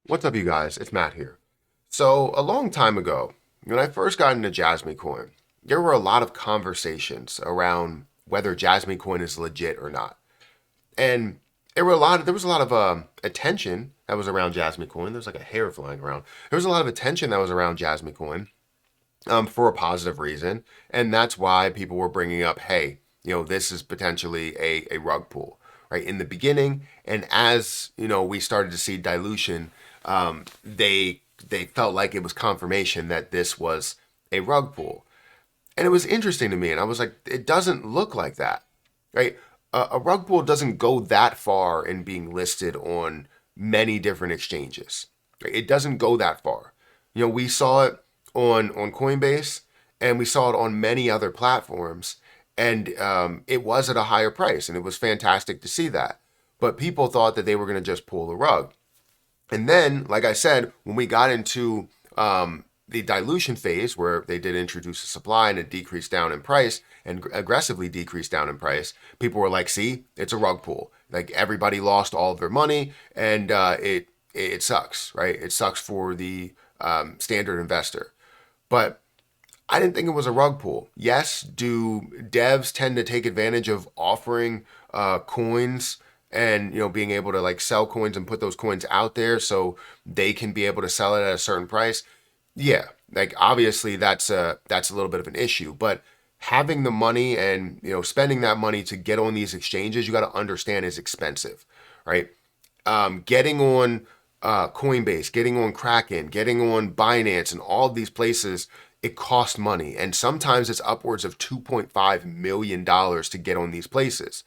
What's up, you guys? It's Matt here. So, a long time ago, when I first got into Jasmy Coin, there were a lot of conversations around whether Jasmy Coin is legit or not. And there was a lot of attention that was around Jasmy Coin. There was like a hair flying around. There was a lot of attention that was around Jasmy Coin for a positive reason. And that's why people were bringing up, hey, this is potentially a rug pull, right? In the beginning, and as, we started to see dilution, they felt like it was confirmation that this was a rug pull. And it was interesting to me. And I was like, it doesn't look like that, right? A rug pull doesn't go that far in being listed on many different exchanges. Right? It doesn't go that far. We saw it on Coinbase, and we saw it on many other platforms, and it was at a higher price, and it was fantastic to see that. But people thought that they were going to just pull the rug. And then, like I said, when we got into the dilution phase, where they did introduce a supply and it decreased down in price and aggressively decreased down in price, people were like, "See, it's a rug pull. Like everybody lost all of their money, and it sucks, right? It sucks for the standard investor." But I didn't think it was a rug pull. Yes, do devs tend to take advantage of offering coins and being able to like sell coins and put those coins out there so they can be able to sell it at a certain price? Yeah, like obviously that's a little bit of an issue, but having the money and spending that money to get on these exchanges, you got to understand is expensive, right? Getting on Coinbase, getting on Kraken, getting on Binance, and all of these places, it costs money. And sometimes it's upwards of $2.5 million to get on these places.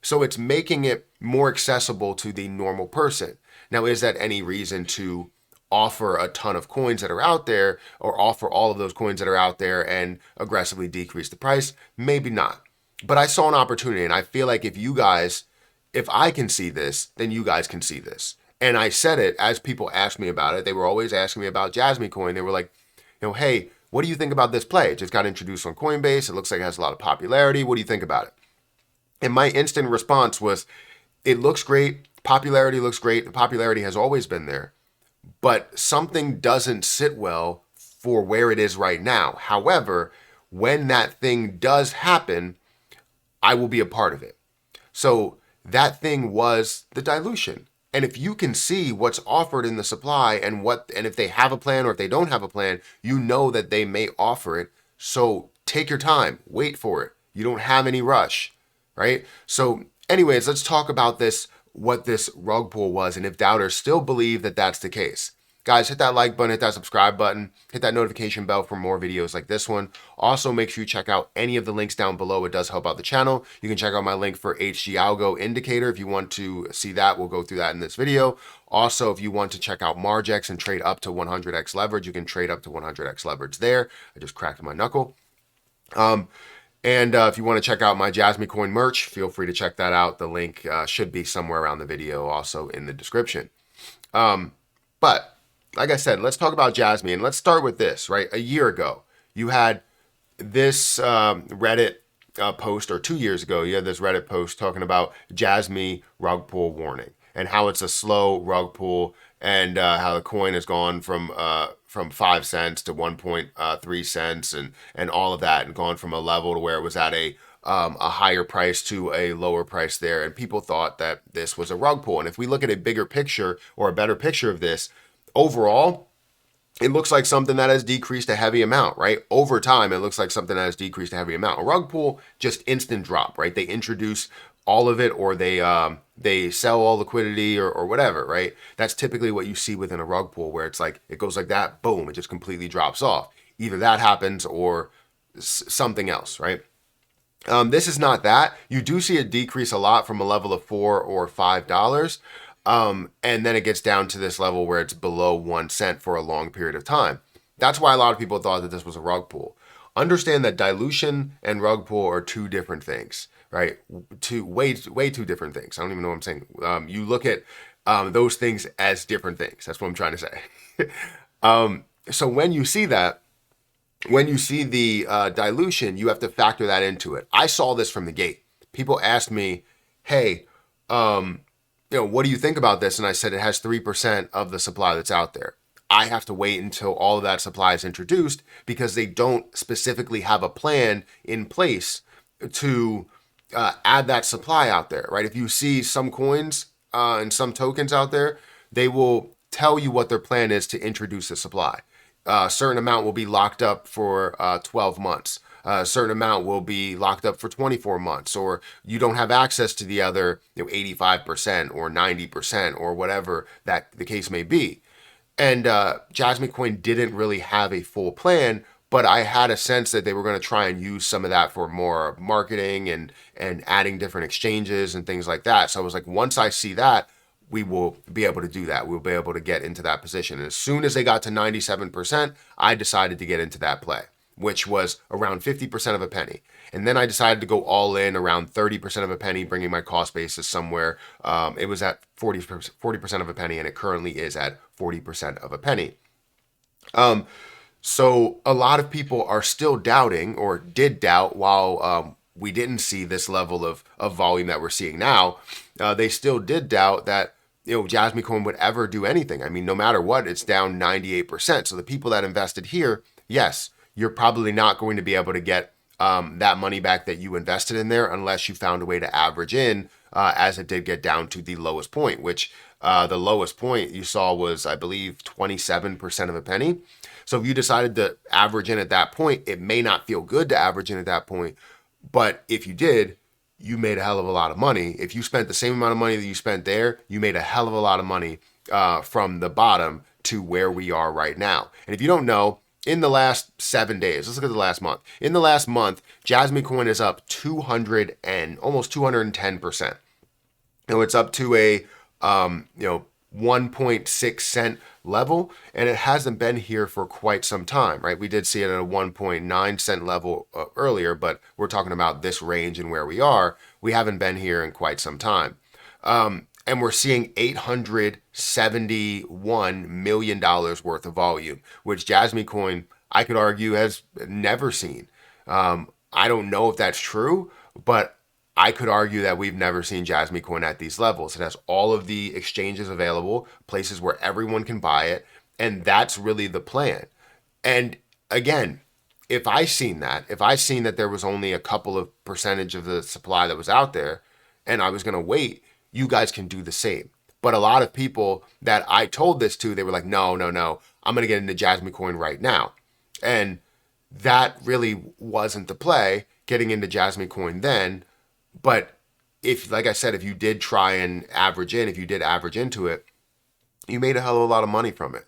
So it's making it more accessible to the normal person. Now, is that any reason to offer a ton of coins that are out there or offer all of those coins that are out there and aggressively decrease the price? Maybe not. But I saw an opportunity, and I feel like if I can see this, then you guys can see this. And I said it as people asked me about it. They were always asking me about Jasmy Coin. They were like, hey, what do you think about this play? It just got introduced on Coinbase. It looks like it has a lot of popularity. What do you think about it? And my instant response was, it looks great. Popularity looks great. The popularity has always been there. But something doesn't sit well for where it is right now. However, when that thing does happen, I will be a part of it. So that thing was the dilution. And if you can see what's offered in the supply and if they have a plan or if they don't have a plan, you know that they may offer it. So take your time, wait for it. You don't have any rush, right? So anyways, let's talk about what this rug pull was, and if doubters still believe that that's the case. Guys, hit that like button, hit that subscribe button, hit that notification bell for more videos like this one. Also, make sure you check out any of the links down below. It does help out the channel. You can check out my link for HG Algo Indicator if you want to see that. We'll go through that in this video. Also, if you want to check out Margex and trade up to 100x leverage, you can trade up to 100x leverage there. I just cracked my knuckle. And if you want to check out my Jasmy Coin merch, feel free to check that out. The link should be somewhere around the video, also in the description. But like I said, let's talk about Jasmy, and let's start with this, right? A year ago, you had this Reddit post, or 2 years ago, you had this Reddit post talking about Jasmy rug pull warning and how it's a slow rug pull, and how the coin has gone from 5 cents to 1.3 cents, and all of that, and gone from a level to where it was at a higher price to a lower price there, and people thought that this was a rug pull. And if we look at a bigger picture or a better picture of this, overall, it looks like something that has decreased a heavy amount, right? Over time, it looks like something that has decreased a heavy amount. A rug pull, just instant drop, right? They introduce all of it, or they sell all liquidity, or whatever, right? That's typically what you see within a rug pull, where it's like it goes like that, boom, it just completely drops off. Either that happens or something else, right? This is not that. You do see it decrease a lot from a level of $4 or $5. And then it gets down to this level where it's below 1 cent for a long period of time. That's why a lot of people thought that this was a rug pull. Understand that dilution and rug pull are two different things, right? Way two different things. I don't even know what I'm saying. You look at those things as different things. That's what I'm trying to say. So when you see that, when you see the dilution, you have to factor that into it. I saw this from the gate. People asked me, hey, what do you think about this? And I said, it has 3% of the supply that's out there. I have to wait until all of that supply is introduced because they don't specifically have a plan in place to add that supply out there, right? If you see some coins and some tokens out there, they will tell you what their plan is to introduce the supply. A certain amount will be locked up for 12 months. A certain amount will be locked up for 24 months, or you don't have access to the other 85% or 90% or whatever that the case may be. And Jasmy Coin didn't really have a full plan, but I had a sense that they were going to try and use some of that for more marketing and adding different exchanges and things like that. So I was like, once I see that, we will be able to do that. We'll be able to get into that position. And as soon as they got to 97%, I decided to get into that play, which was around 50% of a penny. And then I decided to go all in around 30% of a penny, bringing my cost basis somewhere. It was at 40% of a penny, and it currently is at 40% of a penny. So a lot of people are still doubting, or did doubt, while we didn't see this level of volume that we're seeing now. They still did doubt that Jasmy Coin would ever do anything. I mean, no matter what, it's down 98%. So the people that invested here, yes, you're probably not going to be able to get that money back that you invested in there unless you found a way to average in, as it did get down to the lowest point, which the lowest point you saw was, I believe, 27% of a penny. So if you decided to average in at that point, it may not feel good to average in at that point, but if you did, you made a hell of a lot of money. If you spent the same amount of money that you spent there, you made a hell of a lot of money from the bottom to where we are right now. And if you don't know, in the last 7 days, let's look at the last month. In the last month, Jasmy Coin is up 200 and almost 210%. It's up to a 1.6 cent level, and it hasn't been here for quite some time, right? We did see it at a 1.9 cent level earlier, but we're talking about this range and where we are. We haven't been here in quite some time. And we're seeing $871 million worth of volume, which Jasmy Coin, I could argue, has never seen. I don't know if that's true, but I could argue that we've never seen Jasmy Coin at these levels. It has all of the exchanges available, places where everyone can buy it, and that's really the plan. And again, if I seen that there was only a couple of percentage of the supply that was out there, and I was going to wait, you guys can do the same. But a lot of people that I told this to, they were like, no, I'm going to get into Jasmy Coin right now. And that really wasn't the play, getting into Jasmy Coin then. But if, like I said, if you did try and average in, if you did average into it, you made a hell of a lot of money from it.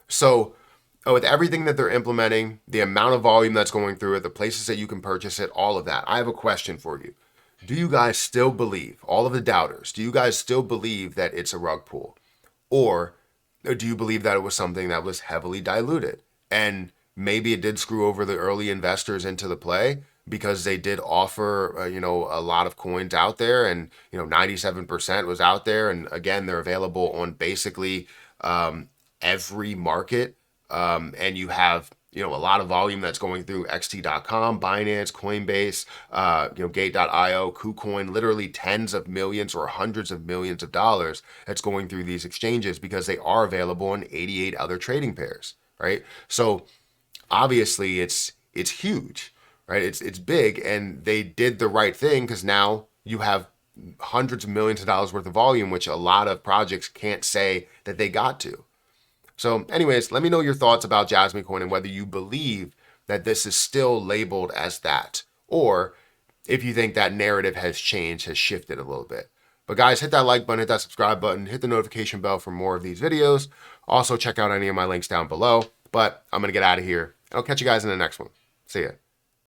So with everything that they're implementing, the amount of volume that's going through it, the places that you can purchase it, all of that, I have a question for you. Do you guys still believe, all of the doubters, do you guys still believe that it's a rug pull? Or do you believe that it was something that was heavily diluted? And maybe it did screw over the early investors into the play, because they did offer, a lot of coins out there, and 97% was out there, and again, they're available on basically every market, and you have a lot of volume that's going through xt.com, Binance, Coinbase, Gate.io, KuCoin, literally tens of millions or hundreds of millions of dollars that's going through these exchanges because they are available on 88 other trading pairs, right? So obviously it's huge. Right, it's big, and they did the right thing because now you have hundreds of millions of dollars worth of volume, which a lot of projects can't say that they got to. So anyways, let me know your thoughts about Jasmy Coin and whether you believe that this is still labeled as that, or if you think that narrative has changed, has shifted a little bit. But guys, hit that like button, hit that subscribe button, hit the notification bell for more of these videos. Also, check out any of my links down below. But I'm going to get out of here. I'll catch you guys in the next one. See ya.